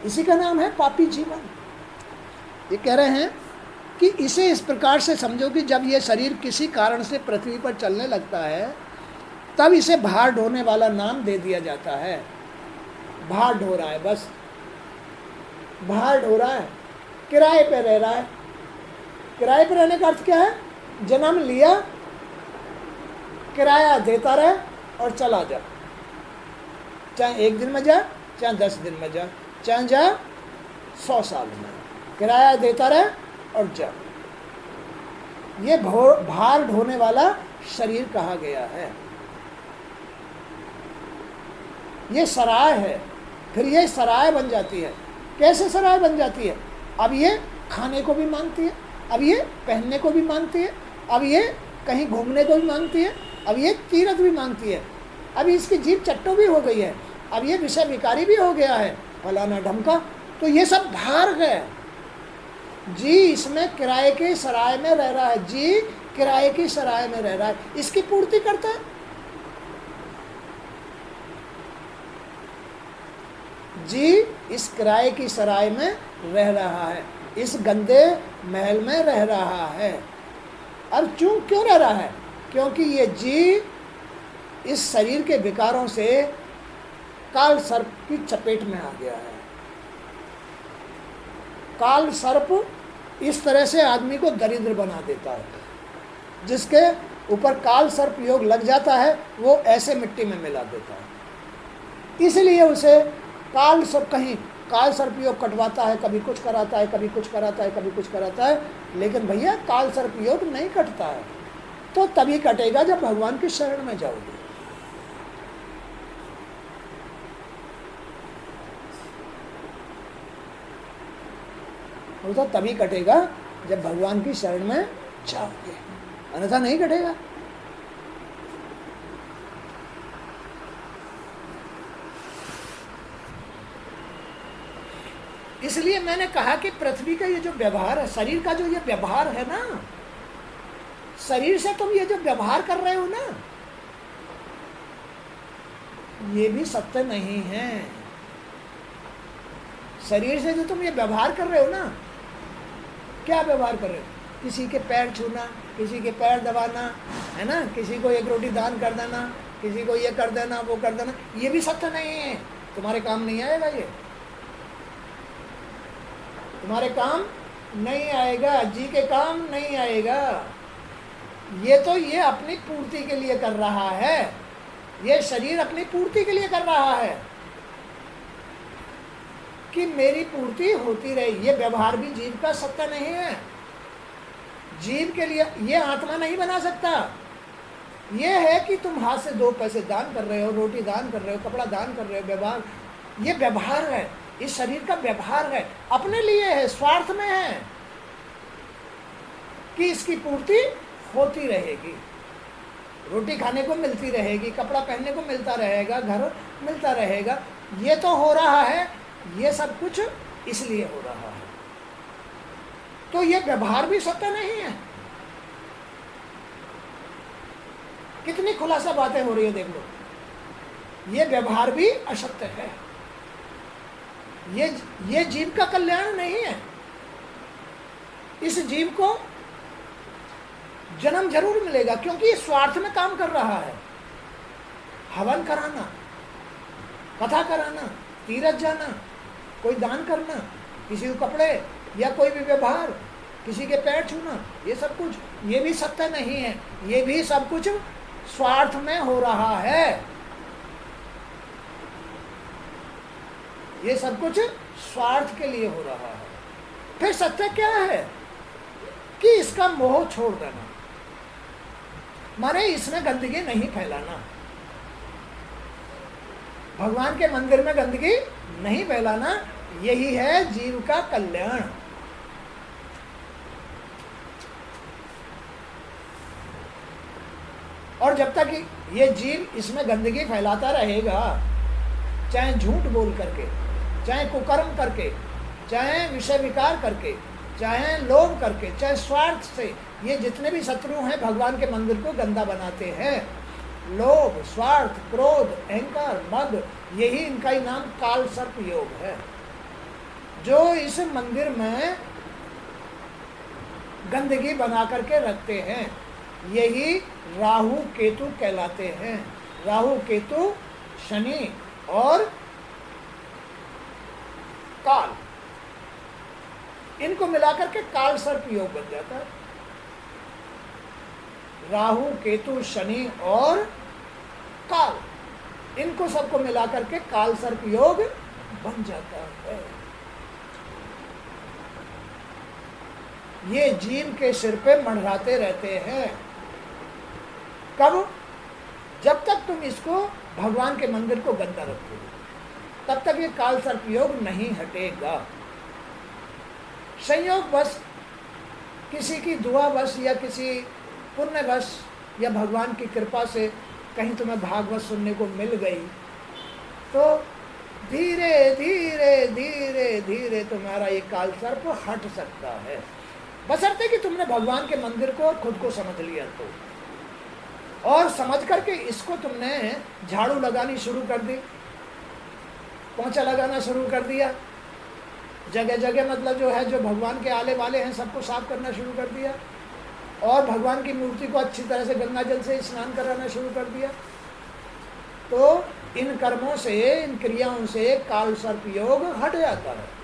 इसी का नाम है पापी जीवन। ये कह रहे हैं कि इसे इस प्रकार से समझो कि जब ये शरीर किसी कारण से पृथ्वी पर चलने लगता है, तब इसे भार ढोने वाला नाम दे दिया जाता है। भार ढो रहा है, बस भार ढो रहा है, किराए पे रह रहा है। किराए पे रहने का अर्थ क्या है? जन्म लिया, किराया देता रहे और चला जा, चाहे 1 दिन में जा, चाहे 10 दिन में जा, चाहे जा 100 साल में, किराया देता रहे और जा। ये भार ढोने वाला शरीर कहा गया है। ये सराय है, फिर ये सराय बन जाती है। कैसे सराय बन जाती है? अब ये खाने को भी मांगती है, अब ये पहनने को भी मांगती है, अब ये कहीं घूमने को भी मांगती है, अब ये तीर्थ भी मांगती है, अब इसकी जीभ चट्टो भी हो गई है, अब ये विषय विकारी भी हो गया है, फलाना ढमका। तो ये सब भार है। जी इसमें किराए के सराय में रह रहा है, जी किराए की सराय में रह रहा है, इसकी पूर्ति करता है। जी इस किराए की सराय में रह रहा है, इस गंदे महल में रह रहा है। अब क्यों रह रहा है? क्योंकि ये जी इस शरीर के विकारों से काल सर्प की चपेट में आ गया है। काल सर्प इस तरह से आदमी को दरिद्र बना देता है। जिसके ऊपर काल सर्प योग लग जाता है, वो ऐसे मिट्टी में मिला देता है। इसलिए उसे काल सर्प, कहीं काल सर्प योग कटवाता है, कभी कुछ कराता है, कभी कुछ कराता है, कभी कुछ कराता है। लेकिन भैया काल सर्प योग नहीं कटता है, तो तभी कटेगा जब भगवान की शरण में जाओगे। वो तो तभी कटेगा जब भगवान की शरण में जाओगे, अन्यथा नहीं कटेगा। इसलिए मैंने कहा कि पृथ्वी का ये जो व्यवहार है, शरीर का जो ये व्यवहार है ना, शरीर से तुम ये जो व्यवहार कर रहे हो ना, ये भी सत्य नहीं है। शरीर से जो तुम ये व्यवहार कर रहे हो ना, क्या व्यवहार कर रहे हो? किसी के पैर छूना, किसी के पैर दबाना, है ना, किसी को 1 रोटी दान कर देना, किसी को ये कर देना, वो कर देना, ये भी सत्य नहीं है। तुम्हारे काम नहीं आएगा, ये तुम्हारे काम नहीं आएगा, जी के काम नहीं आएगा। ये तो ये अपनी पूर्ति के लिए कर रहा है, ये शरीर अपनी पूर्ति के लिए कर रहा है। कि मेरी पूर्ति होती रहे। ये व्यवहार भी जीव का सत्य नहीं है। जीव के लिए ये आत्मा नहीं बना सकता। ये है कि तुम हाथ से 2 पैसे दान कर रहे हो, रोटी दान कर रहे हो, कपड़ा दान कर रहे हो, व्यवहार, ये व्यवहार है, इस शरीर का व्यवहार है, अपने लिए है, स्वार्थ में है कि इसकी पूर्ति होती रहेगी, रोटी खाने को मिलती रहेगी, कपड़ा पहनने को मिलता रहेगा, घर मिलता रहेगा। ये तो हो रहा है, ये सब कुछ इसलिए हो रहा है। तो ये व्यवहार भी सत्य नहीं है। कितनी खुलासा बातें हो रही है, देख लो। ये व्यवहार भी असत्य है। ये जीव का कल्याण नहीं है। इस जीव को जन्म जरूर मिलेगा, क्योंकि ये स्वार्थ में काम कर रहा है। हवन कराना, कथा कराना, तीरथ जाना, कोई दान करना, किसी को कपड़े या कोई भी व्यवहार, किसी के पैर छूना, ये सब कुछ, ये भी सत्य नहीं है। ये भी सब कुछ स्वार्थ में हो रहा है। ये सब कुछ स्वार्थ के लिए हो रहा है। फिर सत्य क्या है कि इसका मोह छोड़ देना, माने इसमें गंदगी नहीं फैलाना, भगवान के मंदिर में गंदगी नहीं फैलाना। यही है जीव का कल्याण। और जब तक ये जीव इसमें गंदगी फैलाता रहेगा, चाहे झूठ बोल करके, चाहे कुकर्म करके, चाहे विषय विकार करके, चाहे लोभ करके, चाहे स्वार्थ से, ये जितने भी शत्रु हैं भगवान के मंदिर को गंदा बनाते हैं, लोभ, स्वार्थ, क्रोध, अहंकार, मद, यही इनका ही नाम काल सर्प योग है। जो इस मंदिर में गंदगी बना करके रखते हैं, यही राहु केतु कहलाते हैं। राहु केतु, शनि और काल, इनको मिलाकर के काल सर्प योग बन जाता है। राहु, केतु, शनि और काल, इनको सबको मिलाकर के काल सर्प योग बन जाता है। ये जीव के सिर पे मंडराते रहते हैं। कब? जब तक तुम इसको भगवान के मंदिर को गंदा रखोगे, तब तक ये काल सर्प योग नहीं हटेगा। संयोग बस, किसी की दुआ बस, या किसी पुण्य बस, या भगवान की कृपा से कहीं तुम्हें भागवत सुनने को मिल गई, तो धीरे धीरे धीरे धीरे तुम्हारा ये काल सर्प हट सकता है, बशर्ते कि तुमने भगवान के मंदिर को और खुद को समझ लिया तो। और समझ करके इसको तुमने झाड़ू लगानी शुरू कर दी, पोंछा लगाना शुरू कर दिया, जगह जगह मतलब जो है, जो भगवान के आले वाले हैं सबको साफ करना शुरू कर दिया, और भगवान की मूर्ति को अच्छी तरह से गंगा जल से स्नान कराना शुरू कर दिया, तो इन कर्मों से, इन क्रियाओं से काल सर्प योग हट जाता है।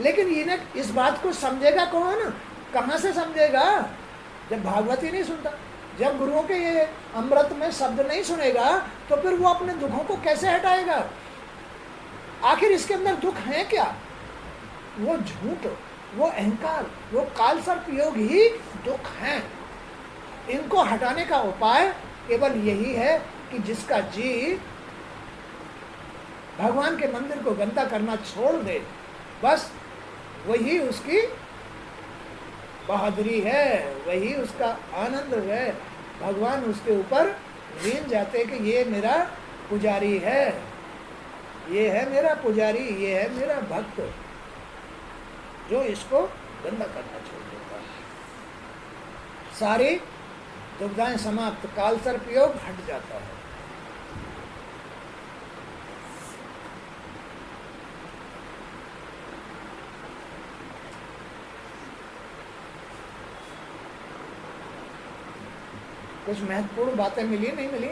लेकिन इन्हें इस बात को समझेगा कौन? कहाँ से समझेगा? जब भागवत ही नहीं सुनता, जब गुरुओं के ये अमृत में शब्द नहीं सुनेगा, तो फिर वो अपने दुखों को कैसे हटाएगा? आखिर इसके अंदर दुख है क्या? वो झूठ, वो अहंकार, वो काल सर्प योग ही दुख हैं। इनको हटाने का उपाय केवल यही है कि जिसका जी भगवान के मंदिर को गंदा करना छोड़ दे, बस वही उसकी बहादुरी है, वही उसका आनंद है। भगवान उसके ऊपर रीन जाते कि ये मेरा पुजारी है, ये है मेरा पुजारी, ये है मेरा भक्त, जो इसको गंदा करना छोड़ देता है। सारी दुविधाएं समाप्त, काल सर्प योग हट जाता है। कुछ महत्वपूर्ण बातें मिली नहीं मिली?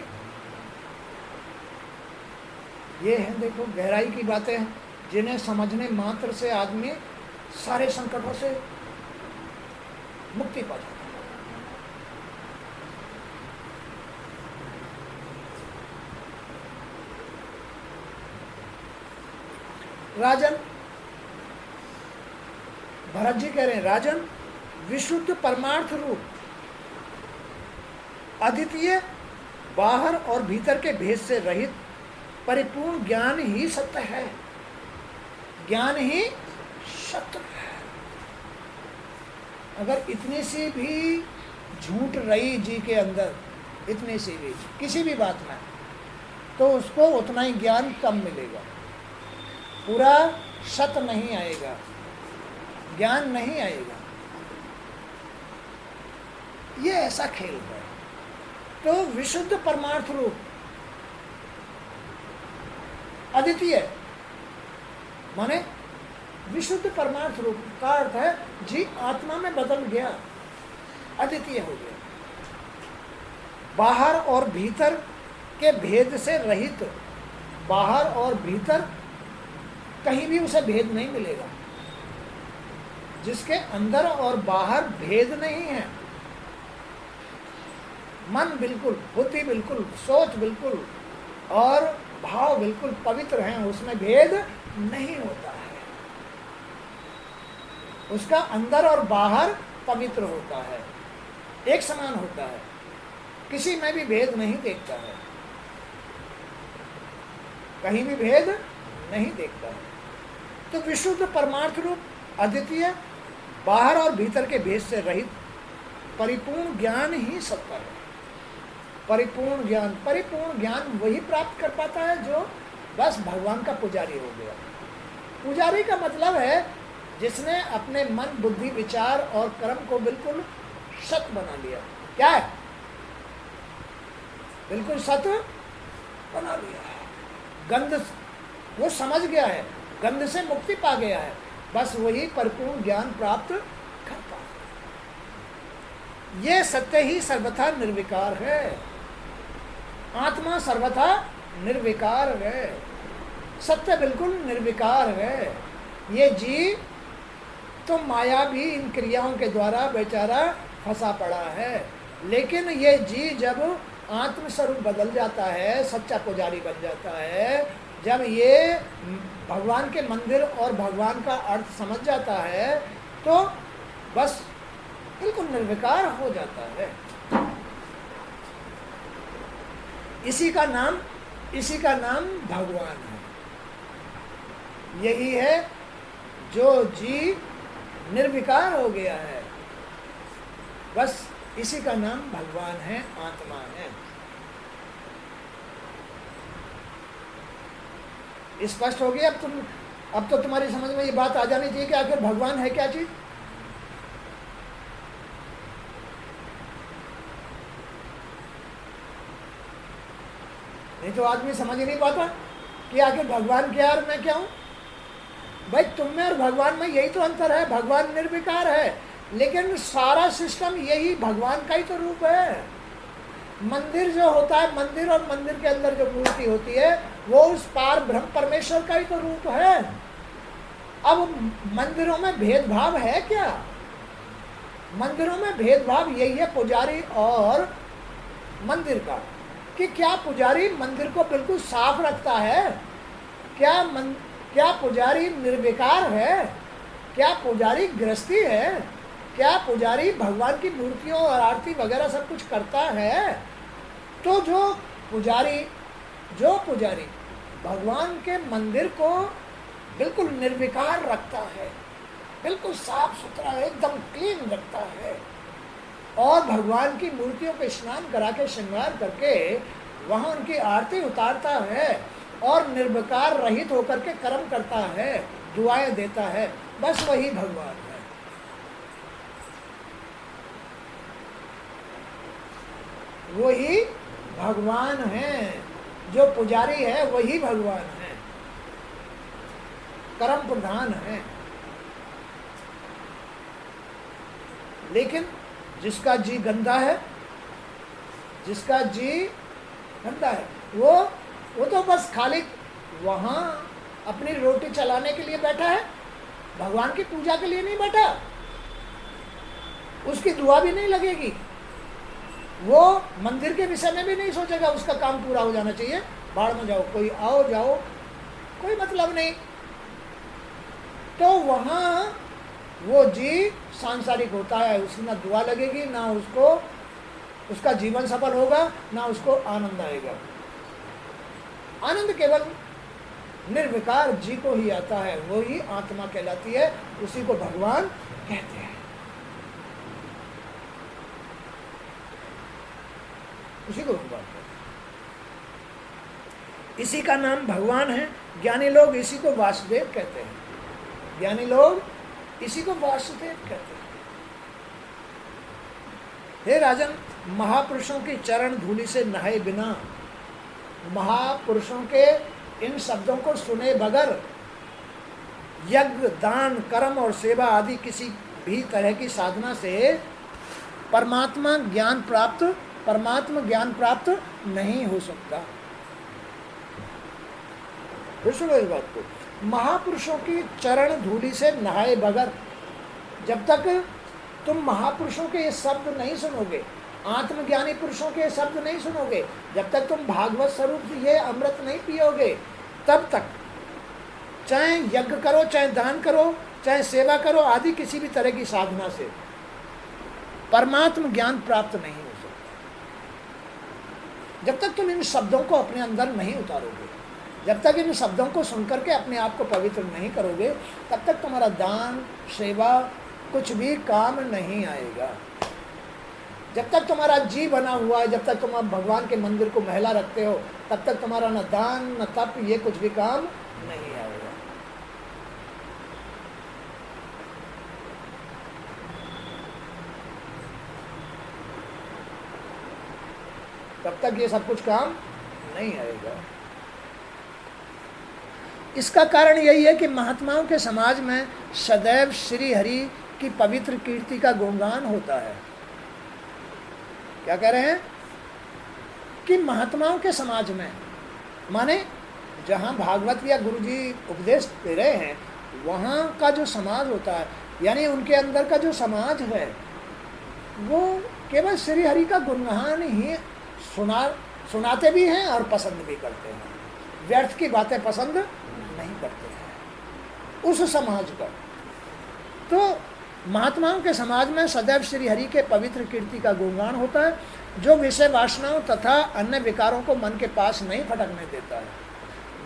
ये हैं, देखो, गहराई की बातें हैं, जिन्हें समझने मात्र से आदमी सारे संकटों से मुक्ति पा जाता है। राजन, भरत जी कह रहे हैं, राजन विशुद्ध परमार्थ रूप अद्वितीय बाहर और भीतर के भेद से रहित परिपूर्ण ज्ञान ही सत्य है। ज्ञान ही सत्य है। अगर इतनी सी भी झूठ रही जी के अंदर, इतनी सी भी किसी भी बात में, तो उसको उतना ही ज्ञान कम मिलेगा, पूरा सत्य नहीं आएगा, ज्ञान नहीं आएगा। ये ऐसा खेल है। तो विशुद्ध परमार्थ रूप अद्वितीय माने विशुद्ध परमार्थ रूप का अर्थ है जी आत्मा में बदल गया, अद्वितीय हो गया, बाहर और भीतर के भेद से रहित। बाहर और भीतर कहीं भी उसे भेद नहीं मिलेगा। जिसके अंदर और बाहर भेद नहीं है, मन बिल्कुल, बुद्धि बिल्कुल, सोच बिल्कुल और भाव बिल्कुल पवित्र हैं, उसमें भेद नहीं होता है। उसका अंदर और बाहर पवित्र होता है, एक समान होता है, किसी में भी भेद नहीं देखता है, कहीं भी भेद नहीं देखता है। तो विशुद्ध परमार्थ रूप अद्वितीय बाहर और भीतर के भेद से रहित परिपूर्ण ज्ञान ही सत्य है। परिपूर्ण ज्ञान वही प्राप्त कर पाता है जो बस भगवान का पुजारी हो गया। पुजारी का मतलब है जिसने अपने मन, बुद्धि, विचार और कर्म को बिल्कुल सत्य बना लिया। क्या है? बिल्कुल सत्य बना लिया है। गंध वो समझ गया है, गंध से मुक्ति पा गया है, बस वही परिपूर्ण ज्ञान प्राप्त कर पाता है। ये सत्य ही सर्वथा निर्विकार है। आत्मा सर्वथा निर्विकार है, सत्य बिल्कुल निर्विकार है। ये जी तो माया भी इन क्रियाओं के द्वारा बेचारा फंसा पड़ा है, लेकिन ये जी जब आत्म स्वरूप बदल जाता है, सच्चा पुजारी बन जाता है, जब ये भगवान के मंदिर और भगवान का अर्थ समझ जाता है, तो बस बिल्कुल निर्विकार हो जाता है। इसी का नाम भगवान है। यही है जो जी निर्विकार हो गया है, बस इसी का नाम भगवान है, आत्मा है। स्पष्ट हो गया? अब तो तुम्हारी समझ में ये बात आ जानी चाहिए कि आखिर भगवान है क्या चीज। नहीं तो आदमी समझ ही नहीं पाता कि आखिर भगवान क्या और मैं क्या हूं। भाई तुम में और भगवान में यही तो अंतर है। भगवान निर्विकार है, लेकिन सारा सिस्टम यही भगवान का ही तो रूप है। मंदिर जो होता है, मंदिर और मंदिर के अंदर जो मूर्ति होती है, वो उस पार ब्रह्म परमेश्वर का ही तो रूप है। अब मंदिरों में भेदभाव है क्या? मंदिरों में भेदभाव यही है पुजारी और मंदिर का, कि क्या पुजारी मंदिर को बिल्कुल साफ रखता है? क्या पुजारी निर्विकार है? क्या पुजारी गृहस्थी है? क्या पुजारी भगवान की मूर्तियों और आरती वगैरह सब कुछ करता है? तो जो पुजारी भगवान के मंदिर को बिल्कुल निर्विकार रखता है, बिल्कुल साफ सुथरा एकदम क्लीन रखता है, और भगवान की मूर्तियों पे स्नान करा के श्रृंगार करके वहाँ उनकी आरती उतारता है और निर्विकार रहित होकर के कर्म करता है, दुआएं देता है, बस वही भगवान है। वही भगवान है। जो पुजारी है वही भगवान है, कर्म प्रधान है। लेकिन जिसका जी गंदा है, वो तो बस खाली वहाँ अपनी रोटी चलाने के लिए बैठा है, भगवान की पूजा के लिए नहीं बैठा। उसकी दुआ भी नहीं लगेगी, वो मंदिर के विषय में भी नहीं सोचेगा। उसका काम पूरा हो जाना चाहिए, बाढ़ में जाओ, कोई आओ जाओ, कोई मतलब नहीं। तो वहाँ वो जी सांसारिक होता है, उसकी ना दुआ लगेगी, ना उसको उसका जीवन सफल होगा, ना उसको आनंद आएगा। आनंद केवल निर्विकार जी को ही आता है, वो ही आत्मा कहलाती है, उसी को भगवान कहते हैं, उसी को भगवान कहते हैं। इसी का नाम भगवान है। ज्ञानी लोग इसी को वासुदेव कहते हैं, ज्ञानी लोग इसी को वासुदेव कहते हैं। हे राजन, महापुरुषों की चरण धूलि से नहाए बिना, महापुरुषों के इन शब्दों को सुने बगैर यज्ञ, दान, कर्म और सेवा आदि किसी भी तरह की साधना से परमात्मा ज्ञान प्राप्त नहीं हो सकता। फिर सुनो इस बात को, महापुरुषों की चरण धूलि से नहाए बगैर, जब तक तुम महापुरुषों के ये शब्द नहीं सुनोगे, आत्मज्ञानी पुरुषों के शब्द नहीं सुनोगे, जब तक तुम भागवत स्वरूप ये अमृत नहीं पियोगे, तब तक चाहे यज्ञ करो, चाहे दान करो, चाहे सेवा करो आदि किसी भी तरह की साधना से परमात्म ज्ञान प्राप्त नहीं हो सकता। जब तक तुम इन शब्दों को अपने अंदर नहीं उतारोगे, जब तक इन शब्दों को सुनकर के अपने आप को पवित्र नहीं करोगे, तब तक तुम्हारा दान, सेवा कुछ भी काम नहीं आएगा। जब तक तुम्हारा जी बना हुआ है, जब तक तुम भगवान के मंदिर को महिला रखते हो, तब तक तुम्हारा न दान न तप ये कुछ भी काम नहीं आएगा। तब तक ये सब कुछ काम नहीं आएगा। इसका कारण यही है कि महात्माओं के समाज में सदैव श्री हरि की पवित्र कीर्ति का गुणगान होता है। क्या कह रहे हैं कि महात्माओं के समाज में, माने जहाँ भागवत या गुरुजी उपदेश दे रहे हैं, वहाँ का जो समाज होता है, यानी उनके अंदर का जो समाज है, वो केवल श्री हरि का गुणगान ही सुनाते भी हैं और पसंद भी करते हैं, व्यर्थ की बातें पसंद नहीं करते हैं उस समाज का। तो महात्माओं के समाज में सदैव श्री हरि के पवित्र कीर्ति का गुणगान होता है, जो विषय वासनाओं तथा अन्य विकारों को मन के पास नहीं फटकने देता है।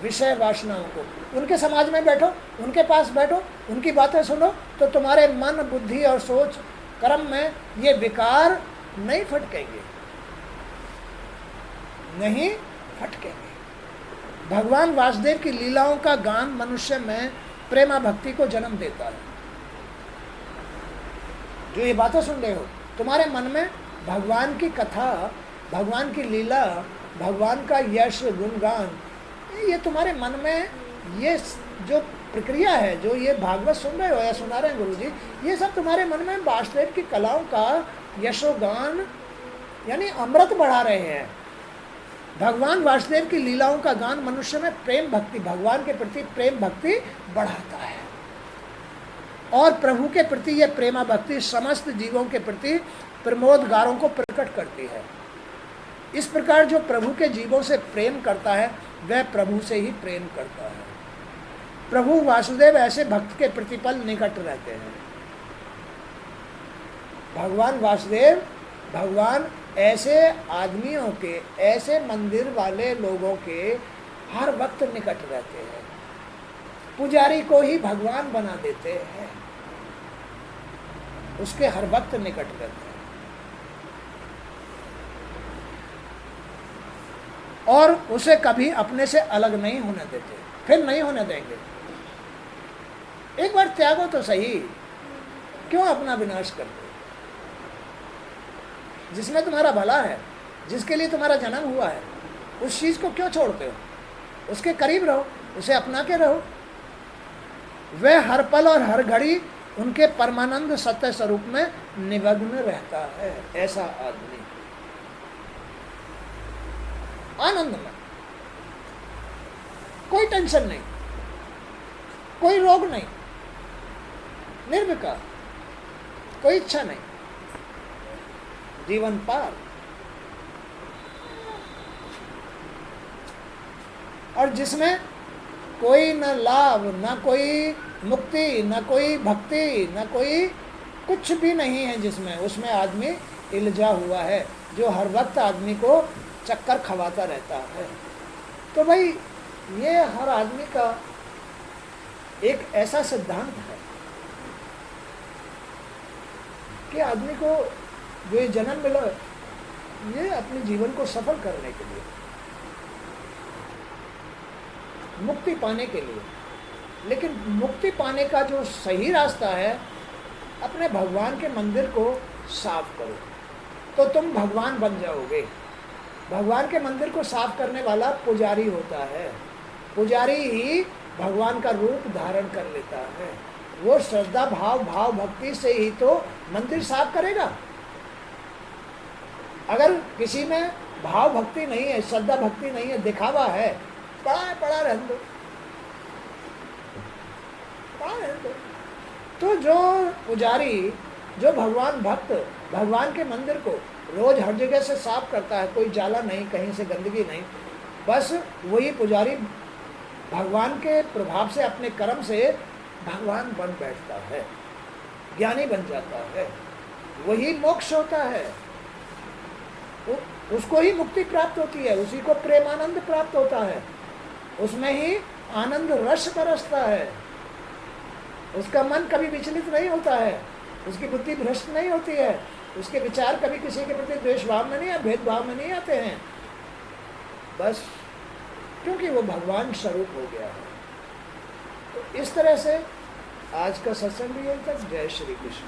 विषय वासनाओं को, उनके समाज में बैठो, उनके पास बैठो, उनकी बातें सुनो, तो तुम्हारे मन, बुद्धि और सोच, कर्म में ये विकार नहीं फटकेंगे, नहीं फटकेंगे। भगवान वासुदेव की लीलाओं का गान मनुष्य में प्रेमा भक्ति को जन्म देता है। जो ये बातें सुन रहे हो, तुम्हारे मन में भगवान की कथा, भगवान की लीला, भगवान का यश, गुणगान, ये तुम्हारे मन में ये जो प्रक्रिया है, जो ये भागवत सुन रहे हो या सुना रहे हैं गुरुजी, ये सब तुम्हारे मन में वासुदेव की कलाओं का यशोगान यानी अमृत बढ़ा रहे हैं। भगवान वासुदेव की लीलाओं का गान मनुष्य में प्रेम भक्ति, भगवान के प्रति प्रेम भक्ति बढ़ाता है, और प्रभु के प्रति यह प्रेमा भक्ति समस्त जीवों के प्रति प्रमोदगारों को प्रकट करती है। इस प्रकार जो प्रभु के जीवों से प्रेम करता है, वह प्रभु से ही प्रेम करता है। प्रभु वासुदेव ऐसे भक्त के प्रतिपल निकट रहते हैं। भगवान वासुदेव, भगवान ऐसे आदमियों के, ऐसे मंदिर वाले लोगों के हर वक्त निकट रहते हैं। पुजारी को ही भगवान बना देते हैं, उसके हर वक्त निकट रहते हैं, और उसे कभी अपने से अलग नहीं होने देते, फिर नहीं होने देंगे। एक बार त्यागो तो सही, क्यों अपना विनाश करते? जिसमें तुम्हारा भला है, जिसके लिए तुम्हारा जन्म हुआ है, उस चीज को क्यों छोड़ते हो? उसके करीब रहो, उसे अपना के रहो। वह हर पल और हर घड़ी उनके परमानंद सत्य स्वरूप में निमग्न रहता है। ऐसा आदमी आनंद में, कोई टेंशन नहीं, कोई रोग नहीं, निर्विकार, कोई इच्छा नहीं, जीवन पार। और जिसमें कोई न लाभ, न कोई मुक्ति, न कोई भक्ति, न कोई कुछ भी नहीं है जिसमें, उसमें आदमी इल्झा हुआ है, जो हर वक्त आदमी को चक्कर खवाता रहता है। तो भाई ये हर आदमी का एक ऐसा सिद्धांत है कि आदमी को जो ये जन्म मिला ये अपने जीवन को सफल करने के लिए, मुक्ति पाने के लिए। लेकिन मुक्ति पाने का जो सही रास्ता है, अपने भगवान के मंदिर को साफ करो तो तुम भगवान बन जाओगे। भगवान के मंदिर को साफ करने वाला पुजारी होता है, पुजारी ही भगवान का रूप धारण कर लेता है। वो श्रद्धा भाव भाव भक्ति से ही तो मंदिर साफ करेगा। अगर किसी में भाव भक्ति नहीं है, श्रद्धा भक्ति नहीं है, दिखावा है, पड़ा रहने दो, पड़ा रहने दो। तो जो पुजारी, जो भगवान भक्त भगवान के मंदिर को रोज हर जगह से साफ करता है, कोई जाला नहीं, कहीं से गंदगी नहीं, बस वही पुजारी भगवान के प्रभाव से, अपने कर्म से भगवान बन बैठता है, ज्ञानी बन जाता है, वही मोक्ष होता है, उसको ही मुक्ति प्राप्त होती है, उसी को प्रेमानंद प्राप्त होता है, उसमें ही आनंद रस बरसता है, उसका मन कभी विचलित नहीं होता है, उसकी बुद्धि भ्रष्ट नहीं होती है, उसके विचार कभी किसी के प्रति द्वेष भाव में नहीं, भेदभाव में नहीं आते हैं, बस क्योंकि वो भगवान स्वरूप हो गया है। तो इस तरह से आज का सत्संग भी यही तक। जय श्री कृष्ण।